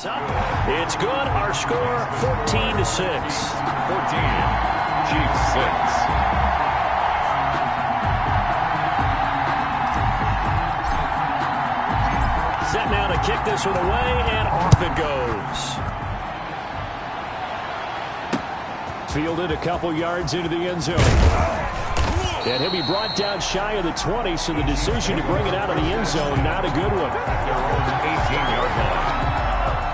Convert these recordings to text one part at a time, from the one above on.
It's good. Our score 14-6. 14. Chiefs 6. Set now to kick this one away, and off it goes. Fielded a couple yards into the end zone. And he'll be brought down shy of the 20, so the decision to bring it out of the end zone, not a good one. Their own 18-yard line.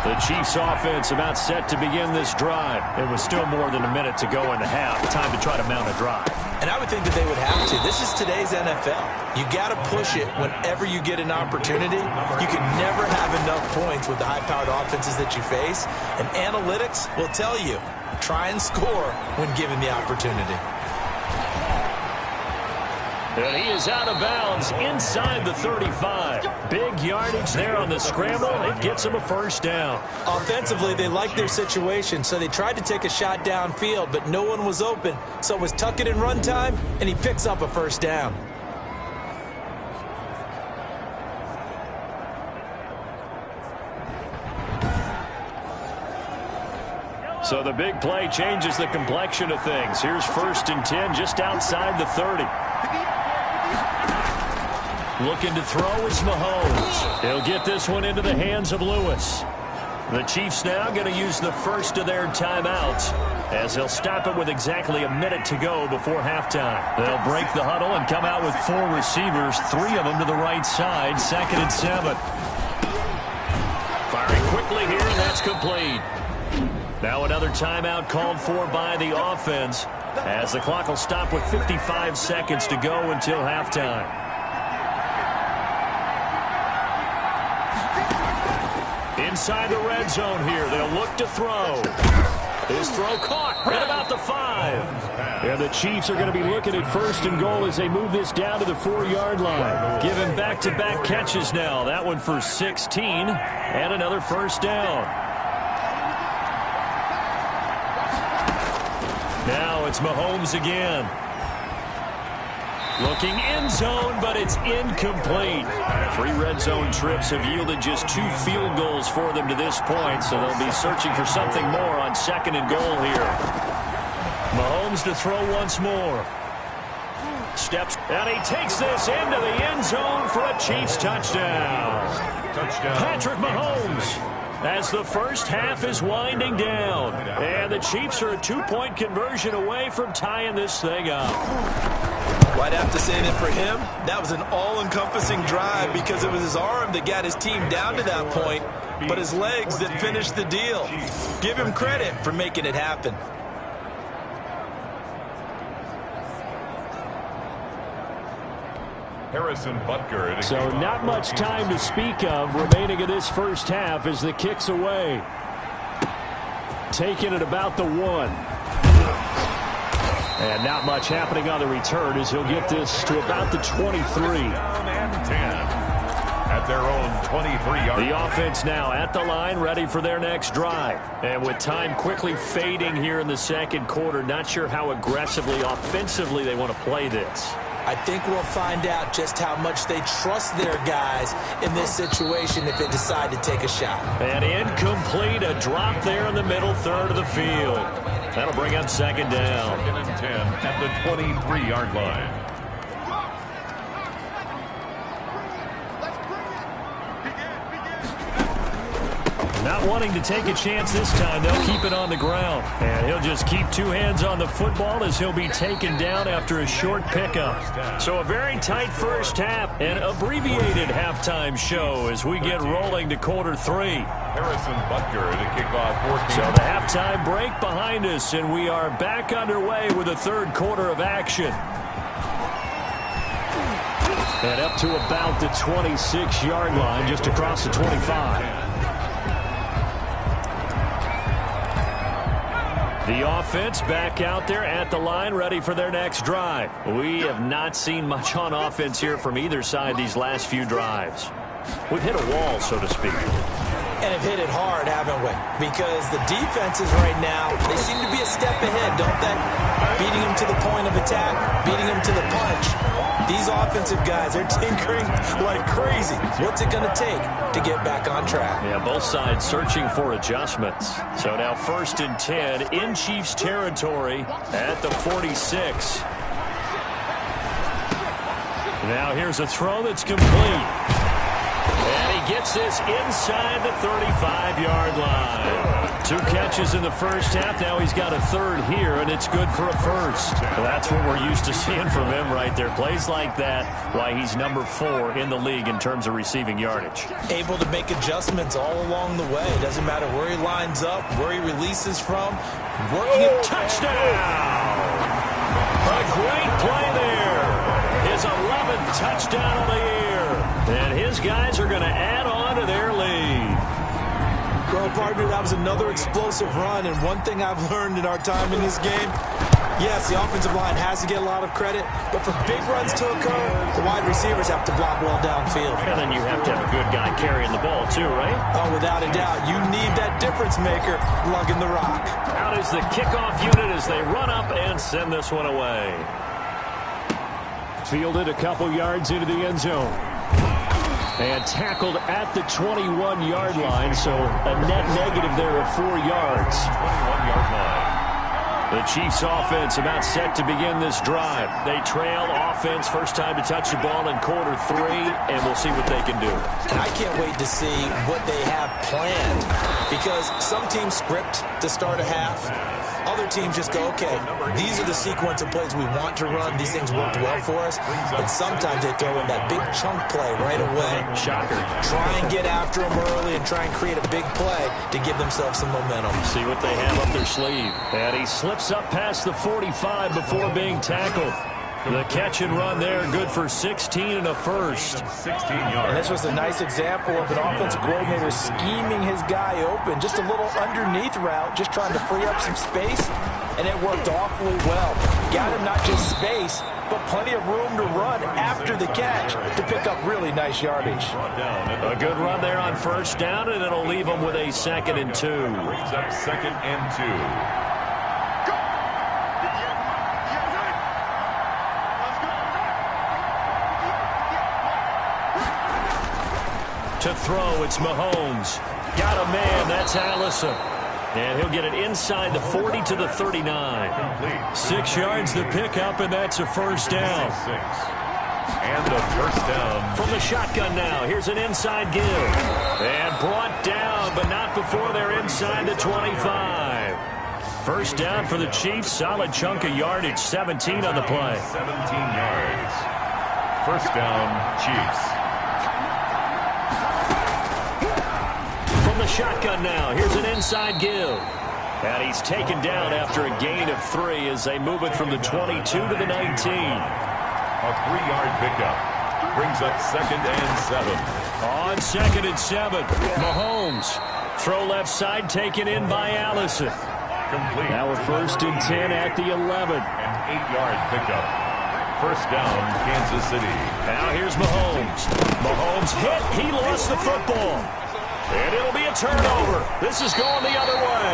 The Chiefs offense about set to begin this drive. It was still more than a minute to go in the half. Time to try to mount a drive. And I would think that they would have to. This is today's NFL. You got to push it whenever you get an opportunity. You can never have enough points with the high-powered offenses that you face. And analytics will tell you, try and score when given the opportunity. And he is out of bounds inside the 35. Big yardage there on the scramble. It gets him a first down. Offensively, they liked their situation, so they tried to take a shot downfield, but no one was open. So it was tuck it in run time, and he picks up a first down. So the big play changes the complexion of things. Here's 1st and 10 just outside the 30. Looking to throw is Mahomes. He'll get this one into the hands of Lewis. The Chiefs now going to use the first of their timeouts as they'll stop it with exactly a minute to go before halftime. They'll break the huddle and come out with 4 receivers, 3 of them to the right side, 2nd and 7. Firing quickly here, and that's complete. Now another timeout called for by the offense as the clock will stop with 55 seconds to go until halftime. Inside the red zone here, they'll look to throw. His throw caught at about the 5. And the Chiefs are going to be looking at 1st and goal as they move this down to the 4-yard line. Giving back-to-back catches now. That one for 16 and another first down. Now it's Mahomes again. Looking end zone, but it's incomplete. 3 red zone trips have yielded just 2 field goals for them to this point, so they'll be searching for something more on 2nd and goal here. Mahomes to throw once more. Steps, and he takes this into the end zone for a Chiefs touchdown. Patrick Mahomes, as the first half is winding down. And the Chiefs are a 2-point conversion away from tying this thing up. Well, I'd have to say that for him, that was an all-encompassing drive because it was his arm that got his team down to that point, but his legs that finished the deal. Give him credit for making it happen. Harrison Butker. So not much time to speak of remaining in this first half as the kick's away. Taking it about the 1. And not much happening on the return as he'll get this to about the 23. And 10 at their own 23-yard. The offense now at the line, ready for their next drive. And with time quickly fading here in the second quarter, not sure how aggressively, offensively they want to play this. I think we'll find out just how much they trust their guys in this situation if they decide to take a shot. And incomplete, a drop there in the middle third of the field. That'll bring up 2nd down. 2nd and 10 at the 23-yard line. Not wanting to take a chance this time, they'll keep it on the ground. And he'll just keep 2 hands on the football as he'll be taken down after a short pickup. So a very tight first half, an abbreviated halftime show as we get rolling to quarter 3. Harrison Butker to kick off 14. So the halftime break behind us, and we are back underway with the 3rd quarter of action. And up to about the 26-yard line, just across the 25. The offense back out there at the line, ready for their next drive. We have not seen much on offense here from either side these last few drives. We've hit a wall, so to speak. And have hit it hard, haven't we? Because the defenses right now, they seem to be a step ahead, don't they? Beating them to the point of attack, beating them to the punch. These offensive guys, they're tinkering like crazy. What's it going to take to get back on track? Yeah, both sides searching for adjustments. So now 1st and 10 in Chiefs territory at the 46. Now here's a throw that's complete. And he gets this inside the 35-yard line. 2 catches in the first half. Now he's got a 3rd here, and it's good for a 1st. That's what we're used to seeing from him right there. Plays like that, why he's number 4 in the league in terms of receiving yardage. Able to make adjustments all along the way. Doesn't matter where he lines up, where he releases from. Working it. Touchdown! A great play there. His 11th touchdown of the year. And his guys are going to add on to their lead. Well, partner, that was another explosive run. And one thing I've learned in our time in this game, yes, the offensive line has to get a lot of credit. But for big runs to occur, the wide receivers have to block well downfield. And then you have to have a good guy carrying the ball too, right? Oh, without a doubt. You need that difference maker lugging the rock. Out is the kickoff unit as they run up and send this one away. Fielded a couple yards into the end zone. And tackled at the 21-yard line, so a net negative there of 4 yards. 21-yard line. The Chiefs offense about set to begin this drive. They trail offense, first time to touch the ball in quarter 3, and we'll see what they can do. And I can't wait to see what they have planned, because some teams script to start a half. Other teams just go, okay, these are the sequence of plays we want to run. These things worked well for us. And sometimes they throw in that big chunk play right away. Shocker. Try and get after them early and try and create a big play to give themselves some momentum. See what they have up their sleeve. And he slips up past the 45 before being tackled. The catch and run there, good for 16 and a 1st. 16 yards. And this was a nice example of an offensive coordinator scheming his guy open. Just a little underneath route, just trying to free up some space, and it worked awfully well. Got him not just space, but plenty of room to run after the catch to pick up really nice yardage. A good run there on 1st down, and it'll leave him with a 2nd and 2. Brings up 2nd and 2. To throw, it's Mahomes. Got a man, that's Allison. And he'll get it inside the 40 to the 39. 6 yards the pickup, and that's a 1st down. And a 1st down. From the shotgun now, here's an inside give. And brought down, but not before they're inside the 25. 1st down for the Chiefs, solid chunk of yardage, 17 on the play. 17 yards. 1st down, Chiefs. The shotgun now. Here's an inside give. And he's taken down after a gain of 3 as they move it from the 22 to the 19. A 3-yard pickup. Brings up 2nd and 7. On 2nd and 7. Mahomes. Throw left side taken in by Allison. Complete. Now a 1st and 10 at the 11. An 8-yard pickup. 1st down, Kansas City. Now here's Mahomes. Mahomes hit. He lost the football. And it'll be a turnover. This is going the other way.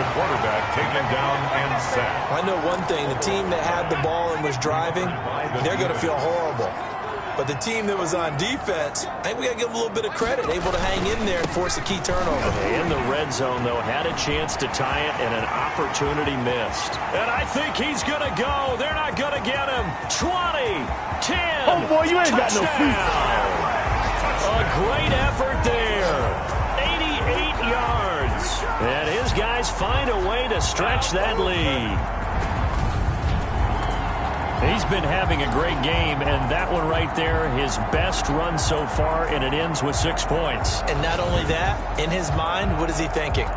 The quarterback taken down and sacked. I know one thing. The team that had the ball and was driving, they're going to feel horrible. But the team that was on defense, I think we got to give them a little bit of credit. Able to hang in there and force a key turnover. In the red zone, though, had a chance to tie it and an opportunity missed. And I think he's going to go. They're not going to get him. 20, 10. Oh, boy, you ain't got no feet. A great effort there. 88 yards. And his guys find a way to stretch that lead. He's been having a great game, and that one right there, his best run so far, and it ends with 6 points. And not only that, in his mind, what is he thinking?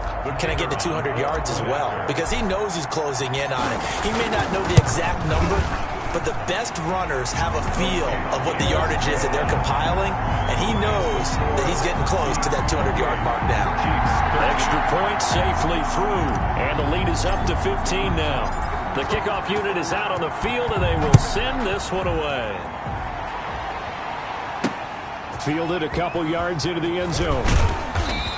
Can I get to 200 yards as well? Because he knows he's closing in on it. He may not know the exact number, but the best runners have a feel of what the yardage is that they're compiling, and he knows that he's getting close to that 200-yard mark now. Extra point safely through, and the lead is up to 15 now. The kickoff unit is out on the field, and they will send this one away. Fielded a couple yards into the end zone.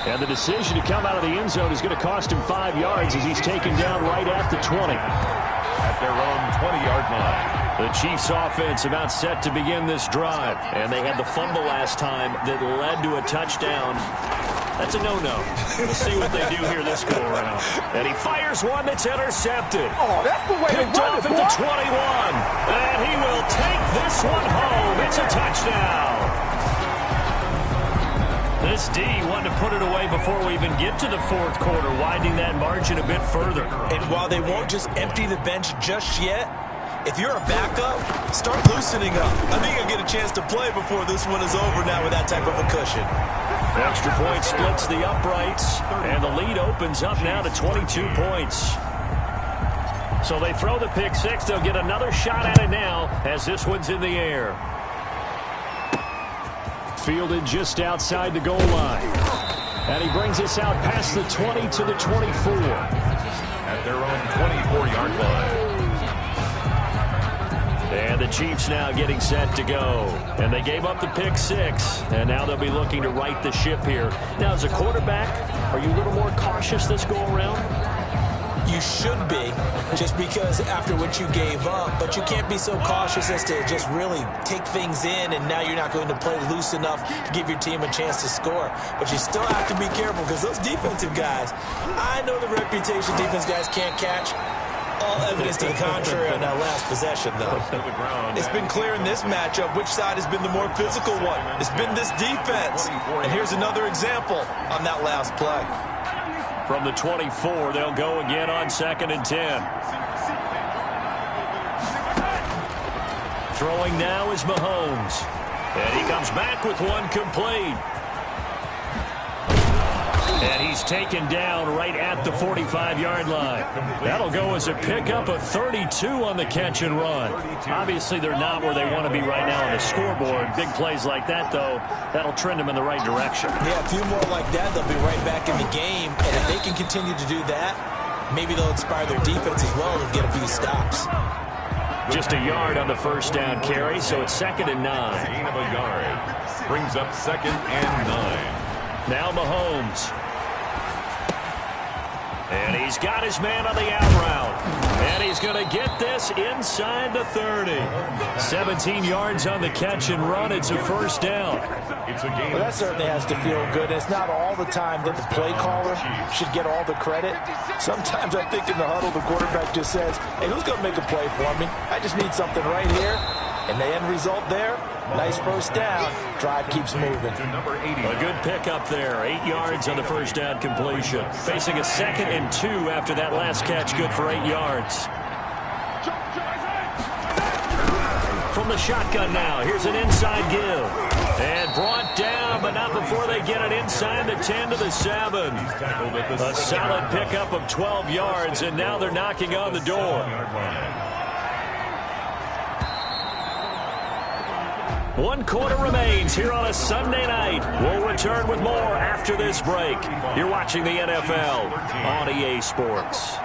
And the decision to come out of the end zone is going to cost him 5 yards as he's taken down right at the 20. At their own 20-yard line. The Chiefs offense about set to begin this drive. And they had the fumble last time that led to a touchdown. That's a no-no. We'll see what they do here this go-around. And he fires one that's intercepted. Oh, that's the way to run it, off at the 21. And he will take this one home. It's a touchdown. This D wanted to put it away before we even get to the fourth quarter, widening that margin a bit further. And while they won't just empty the bench just yet, if you're a backup, start loosening up. I think you'll get a chance to play before this one is over now with that type of a cushion. Extra point splits the uprights, and the lead opens up now to 22 points. So they throw the pick six. They'll get another shot at it now as this one's in the air. Fielded just outside the goal line. And he brings us out past the 20 to the 24. At their own 24-yard line. And the Chiefs now getting set to go. And they gave up the pick six. And now they'll be looking to right the ship here. Now, as a quarterback, are you a little more cautious this go-around? You should be, just because after what you gave up. But you can't be so cautious as to just really take things in, and now you're not going to play loose enough to give your team a chance to score. But you still have to be careful because those defensive guys, I know the reputation defense guys can't catch. All evidence to the contrary on that last possession, though. It's been clear in this matchup which side has been the more physical one. It's been this defense. And here's another example on that last play. From the 24, they'll go again on 2nd and 10. Throwing now is Mahomes. And he comes back with one complete. And he's taken down right at the 45-yard line. That'll go as a pickup of 32 on the catch and run. Obviously, they're not where they want to be right now on the scoreboard. Big plays like that, though, that'll trend them in the right direction. Yeah, a few more like that, they'll be right back in the game. And if they can continue to do that, maybe they'll inspire their defense as well and get a few stops. Just a yard on the first down carry, so it's 2nd and 9. Gain of a yard brings up 2nd and 9. Now Mahomes. And he's got his man on the out route. And he's going to get this inside the 30. 17 yards on the catch and run. It's a first down. It's a game. Well, that certainly has to feel good. It's not all the time that the play caller should get all the credit. Sometimes I think in the huddle, the quarterback just says, hey, who's going to make a play for me? I just need something right here. And the end result there, nice first down. Drive keeps moving. A good pickup there. 8 yards on the first down completion. Facing a 2nd and 2 after that last catch. Good for 8 yards. From the shotgun now. Here's an inside give. And brought down, but not before they get it inside the 10 to the 7. A solid pickup of 12 yards, and now they're knocking on the door. 1 quarter remains here on a Sunday night. We'll return with more after this break. You're watching the NFL on EA Sports.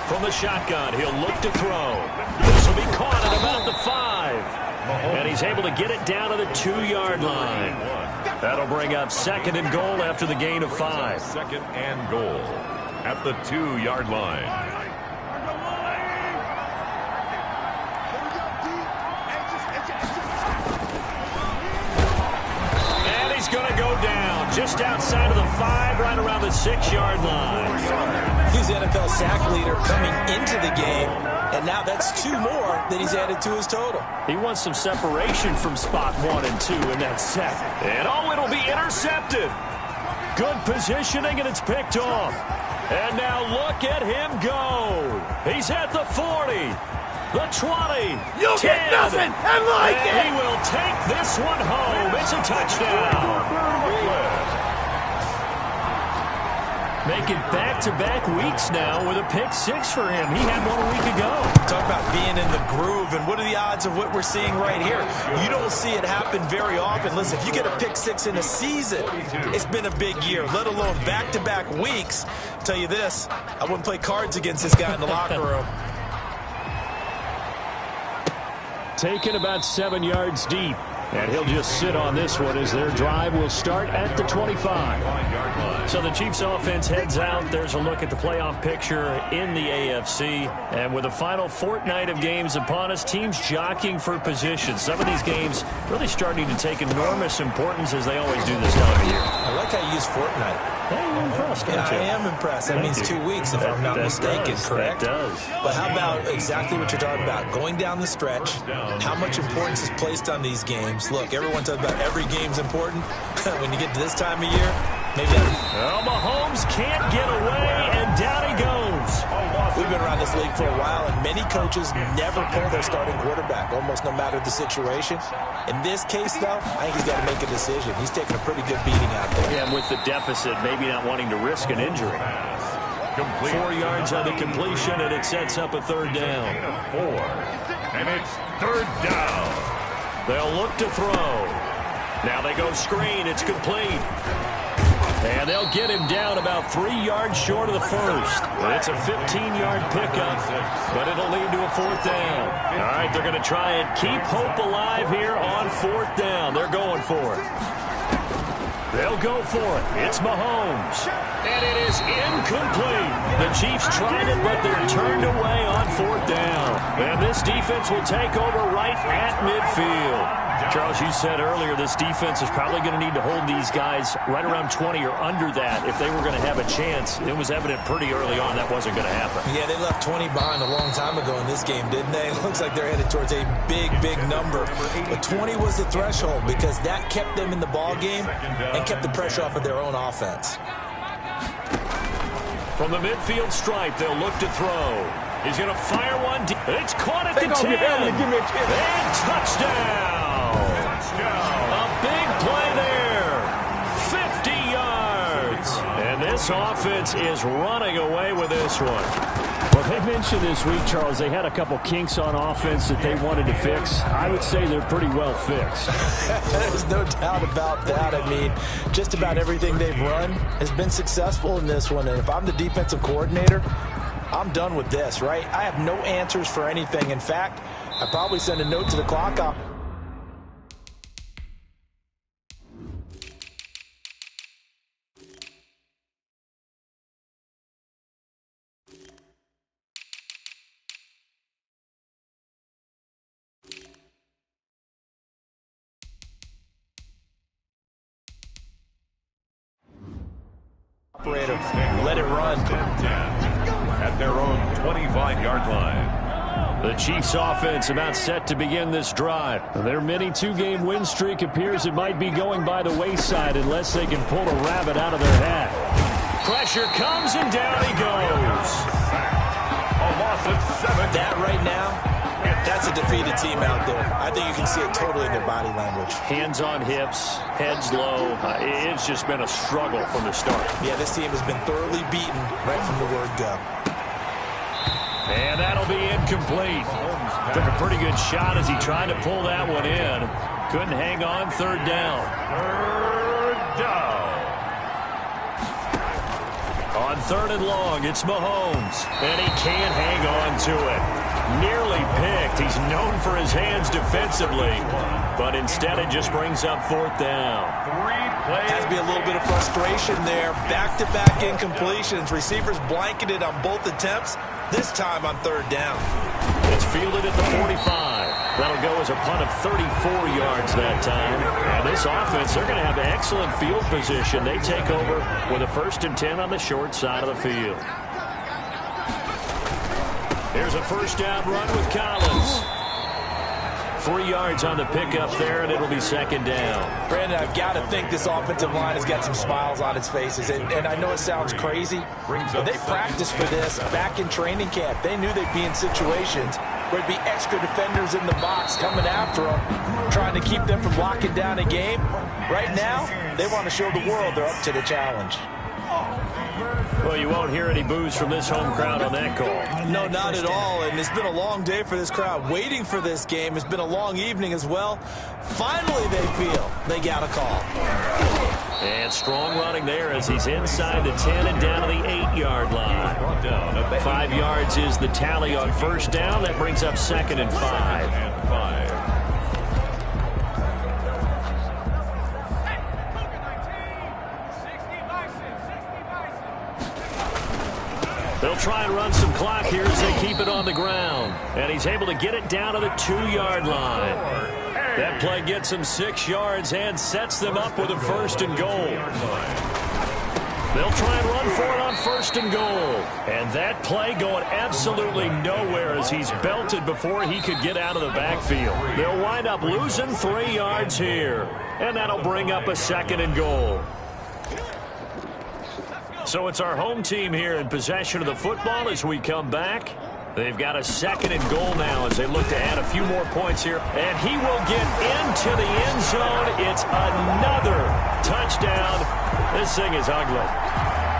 From the shotgun, he'll look to throw. This will be caught at about the 5. And he's able to get it down to the 2-yard line. That'll bring up 2nd and goal after the gain of 5. 2nd and goal at the 2-yard line. Going to go down just outside of the 5, right around the 6-yard line. He's the NFL sack leader coming into the game, and now that's 2 more that he's added to his total. He wants some separation from spot 1 and 2 in that sack. And it'll be intercepted. Good positioning, and it's picked off. And now look at him go. He's at the 40. The 20, You'll 10, get nothing and like and it. He will take this one home. It's a touchdown. Making back-to-back weeks now with a pick 6 for him. He had one a week ago. Talk about being in the groove, and what are the odds of what we're seeing right here? You don't see it happen very often. Listen, if you get a pick 6 in a season, it's been a big year, let alone back-to-back weeks. I'll tell you this, I wouldn't play cards against this guy in the locker room. Taken about 7 yards deep. And he'll just sit on this one as their drive will start at the 25. So the Chiefs offense heads out. There's a look at the playoff picture in the AFC. And with the final fortnight of games upon us, teams jockeying for position. Some of these games really starting to take enormous importance as they always do this time of year. I like how you use fortnight. Hey, you're impressed, Yeah, aren't you? I am impressed. That means 2 weeks, if I'm not mistaken, correct? That does. But how about exactly what you're talking about? Going down the stretch, how much importance is placed on these games? Look, everyone talks about every game's important. When you get to this time of year, maybe Well, Mahomes can't get away, and down he goes. We've been around this league for a while, and many coaches never pull their starting quarterback, almost no matter the situation. In this case, though, I think he's got to make a decision. He's taking a pretty good beating out there. Yeah, and with the deficit, maybe not wanting to risk an injury. 4 yards on the completion, and it sets up a third down. 4. And it's third down. They'll look to throw. Now they go screen. It's complete. And they'll get him down about 3 yards short of the first. It's a 15-yard pickup, but it'll lead to a fourth down. All right, they're going to try and keep hope alive here on fourth down. They're going for it. They'll go for it. It's Mahomes. And it is incomplete. The Chiefs tried it, but they're turned away on fourth down. And this defense will take over right at midfield. Charles, you said earlier this defense is probably going to need to hold these guys right around 20 or under that if they were going to have a chance. It was evident pretty early on that wasn't going to happen. Yeah, they left 20 behind a long time ago in this game, didn't they? It looks like they're headed towards a big, big number. But 20 was the threshold because that kept them in the ball game and kept the pressure off of their own offense. From the midfield stripe, they'll look to throw. He's going to fire one. It's caught at the 10. And touchdown. A big play there. 50 yards. And this offense is running away with this one. Well, they mentioned this week, Charles, they had a couple kinks on offense that they wanted to fix. I would say they're pretty well fixed. There's no doubt about that. I mean, just about everything they've run has been successful in this one. And if I'm the defensive coordinator, I'm done with this, right? I have no answers for anything. In fact, I probably send a note to the clock op. Let it run. At their own 25-yard line. The Chiefs offense about set to begin this drive. Their mini two-game win streak appears it might be going by the wayside unless they can pull a rabbit out of their hat. Pressure comes and down he goes. A loss of 7. That right now, that's a defeated team out there. I think you can see it totally in their body language. Hands on hips, heads low. It's just been a struggle from the start. Yeah, this team has been thoroughly beaten right from the word go. And that'll be incomplete. Took a pretty good shot as he tried to pull that one in. Couldn't hang on. Third down. Third down. On third and long, it's Mahomes. And he can't hang on to it. Nearly picked. He's known for his hands defensively. But instead it just brings up fourth down. Has to be a little bit of frustration there. Back-to-back incompletions. Receivers blanketed on both attempts. This time on third down. It's fielded at the 45. That'll go as a punt of 34 yards that time. And this offense, they're going to have excellent field position. They take over with a 1st and 10 on the short side of the field. Here's a first down run with Collins. 3 yards on the pickup there, and it'll be second down. Brandon, I've got to think this offensive line has got some smiles on its faces. And I know it sounds crazy, but they practiced for this back in training camp. They knew they'd be in situations where there'd be extra defenders in the box coming after them, trying to keep them from locking down a game. Right now, they want to show the world they're up to the challenge. Well, you won't hear any boos from this home crowd on that call. No, not at all. And it's been a long day for this crowd waiting for this game. It's been a long evening as well. Finally, they feel they got a call. And strong running there as he's inside the 10 and down to the 8-yard line. 5 yards is the tally on first down. That brings up 2nd and 5. They'll try and run some clock here as they keep it on the ground. And he's able to get it down to the 2-yard line. That play gets him 6 yards and sets them up with a 1st and goal. They'll try and run for it on 1st and goal. And that play going absolutely nowhere as he's belted before he could get out of the backfield. They'll wind up losing 3 yards here. And that'll bring up a 2nd and goal. So it's our home team here in possession of the football as we come back. They've got a 2nd and goal now as they look to add a few more points here. And he will get into the end zone. It's another touchdown. This thing is ugly.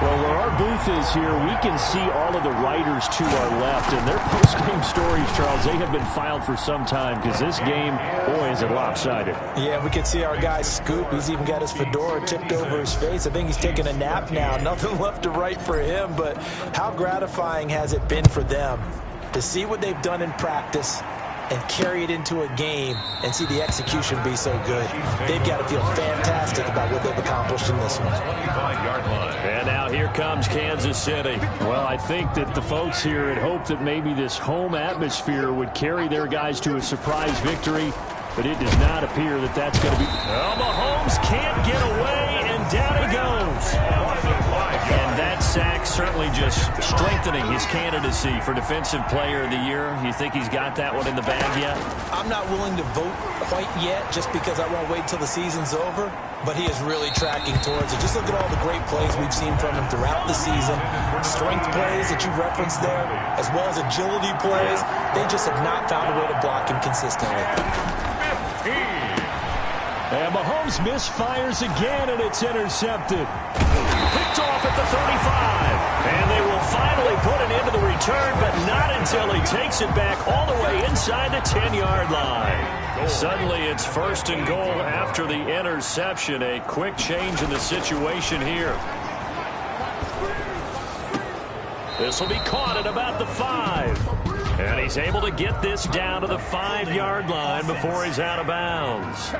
Well, where our booth is here, we can see all of the writers to our left. And their post-game stories, Charles, they have been filed for some time because this game, boy, is it lopsided. Yeah, we can see our guy Scoop. He's even got his fedora tipped over his face. I think he's taking a nap now. Nothing left to write for him, but how gratifying has it been for them to see what they've done in practice and carry it into a game and see the execution be so good. They've got to feel fantastic about what they've accomplished in this one. And now here comes Kansas City. Well, I think that the folks here had hoped that maybe this home atmosphere would carry their guys to a surprise victory, but it does not appear that that's going to be. Well, Mahomes can't get away, and down he goes. And that sack certainly just strengthening his candidacy for Defensive Player of the Year. You think he's got that one in the bag yet? I'm not willing to vote quite yet just because I won't wait till the season's over, but he is really tracking towards it. Just look at all the great plays we've seen from him throughout the season. Strength plays that you referenced there, as well as agility plays. They just have not found a way to block him consistently. And Mahomes misfires again, and it's intercepted. Picked off at the 35. And they will finally put an end to the return, but not until he takes it back all the way inside the 10-yard line. Suddenly it's 1st and goal after the interception. A quick change in the situation here. This will be caught at about the 5. And he's able to get this down to the 5-yard line before he's out of bounds.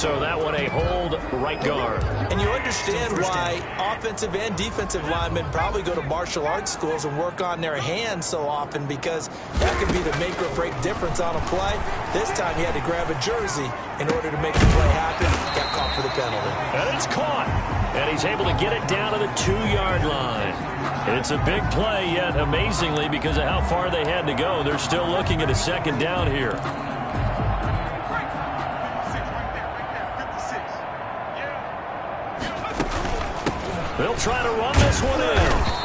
So that one a hold right guard. And you understand why offensive and defensive linemen probably go to martial arts schools and work on their hands so often, because that could be the make or break difference on a play. This time he had to grab a jersey in order to make the play happen. Got caught for the penalty. And it's caught. And he's able to get it down to the 2-yard line. It's a big play, yet amazingly, because of how far they had to go, they're still looking at a 2nd down here. They'll try to run this one in.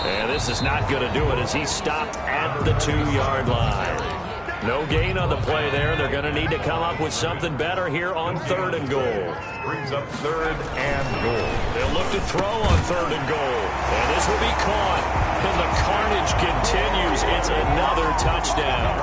And this is not going to do it as he's stopped at the 2-yard line. No gain on the play there. They're going to need to come up with something better here on 3rd and goal. Brings up 3rd and goal. They'll look to throw on 3rd and goal. And this will be caught. And the carnage continues. It's another touchdown.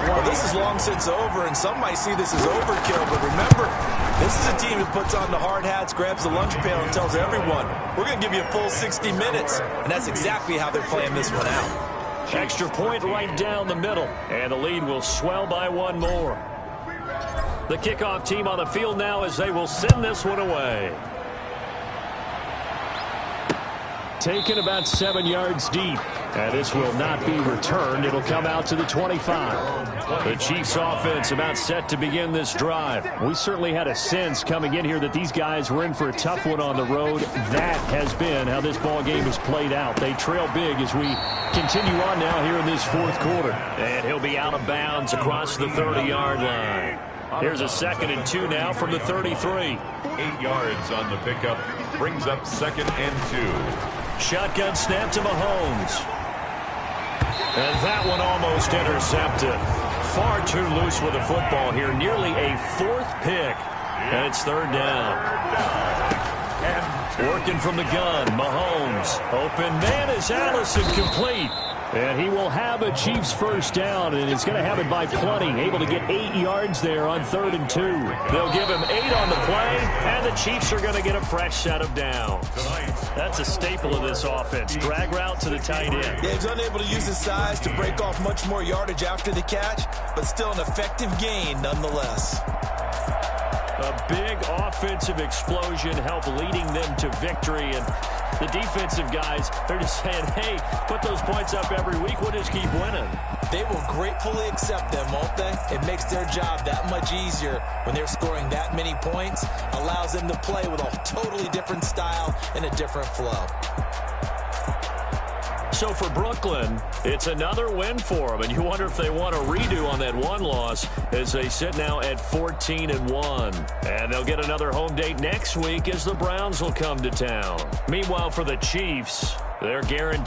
Well, this is long since over, and some might see this as overkill. But remember, this is a team that puts on the hard hats, grabs the lunch pail, and tells everyone, we're going to give you a full 60 minutes. And that's exactly how they're playing this one out. Extra point right down the middle. And the lead will swell by 1 more. The kickoff team on the field now as they will send this one away. Taken about 7 yards deep. And this will not be returned. It'll come out to the 25. The Chiefs offense about set to begin this drive. We certainly had a sense coming in here that these guys were in for a tough one on the road. That has been how this ball game has played out. They trail big as we continue on now here in this 4th quarter. And he'll be out of bounds across the 30-yard line. Here's a 2nd and 2 now from the 33. 8 yards on the pickup. Brings up 2nd and 2. Shotgun snap to Mahomes. And that one almost intercepted. Far too loose with the football here. Nearly a 4th pick. And it's 3rd down. Working from the gun, Mahomes. Open man is Allison, complete. And he will have a Chiefs 1st down, and he's going to have it by plenty. Able to get 8 yards there on 3rd and 2. They'll give him 8 on the play, and the Chiefs are going to get a fresh set of downs. That's a staple of this offense. Drag route to the tight end. Yeah, he's unable to use his size to break off much more yardage after the catch, but still an effective gain nonetheless. A big offensive explosion helped leading them to victory. And the defensive guys, they're just saying, hey, put those points up every week. We'll just keep winning. They will gratefully accept them, won't they? It makes their job that much easier when they're scoring that many points. Allows them to play with a totally different style and a different flow. So for Brooklyn, it's another win for them, and you wonder if they want a redo on that one loss as they sit now at 14-1. And they'll get another home date next week as the Browns will come to town. Meanwhile, for the Chiefs, they're guaranteed